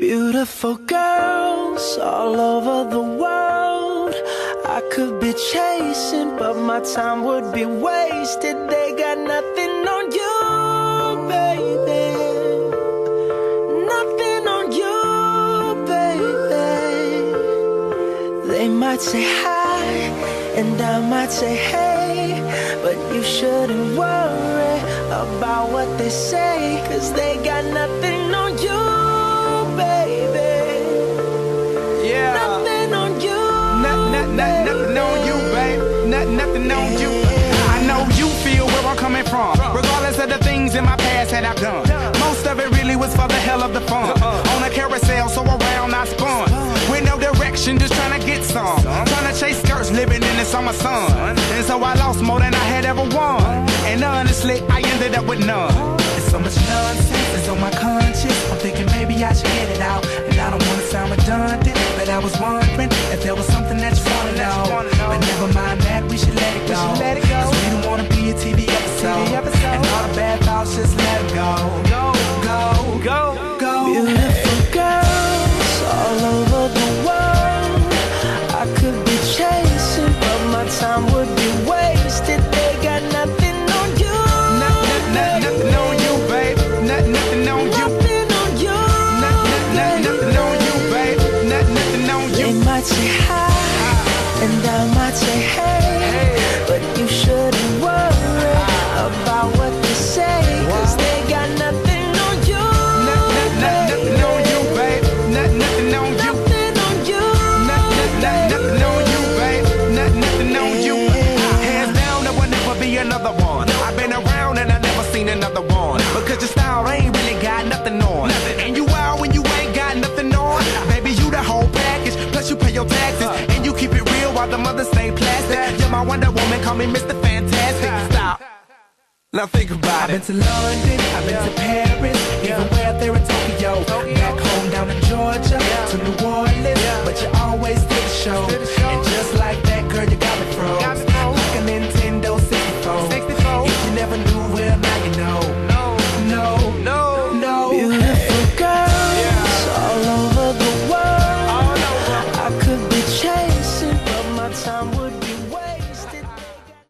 Beautiful girls all over the world. I could be chasing, but my time would be wasted. They got nothing on you, baby. Nothing on you, baby. They might say hi, and I might say hey, but you shouldn't worry about what they say, 'cause they got nothing on you, baby. Yeah. Nothing on you. Nothing on you, babe. Nothing on you. I know you feel where I'm coming from, regardless of the things in my past that I've done. Most of it really was for the hell of the fun. On a carousel, so around I spun. With no direction, just trying to get some. Trying to chase skirts, living in the summer sun. And so I lost more than I had ever won. And honestly, I ended up with none. There's so much nonsense that's on my conscience. I'm thinking maybe I should get it out. And I don't want to sound redundant, but I was wondering if there was something that you want to know. But never mind that, we should let it go. 'Cause we don't want to be a TV episode. And all the bad thoughts, just let it go. Go, go, go, go. Beautiful girls all over the world. I could be chasing, but my time would be wasted. They got nothing on you. Nothing on you, babe. Nothing on you. Nothing on you. Nothing on you, babe. Nothing on you. They might say hi, and I might say hey, but you shouldn't worry about what they say, 'cause they got nothing on you. Nothing on you, babe. Nothing on you. Nothing on you. Nothing on you, babe. Nothing on you. Hands down, there will never be another one. I've been around and I never seen another one. Because your style ain't really got nothing on. And you out when you ain't got nothing on. Baby, you the whole package. Plus you pay your taxes. And you keep it real while the mothers stay plastic. You're my Wonder Woman, call me Mr. Fantastic. Stop. Now think about it. I've been to London, I've been to Paris, even where there in Tokyo. Back home down in Georgia,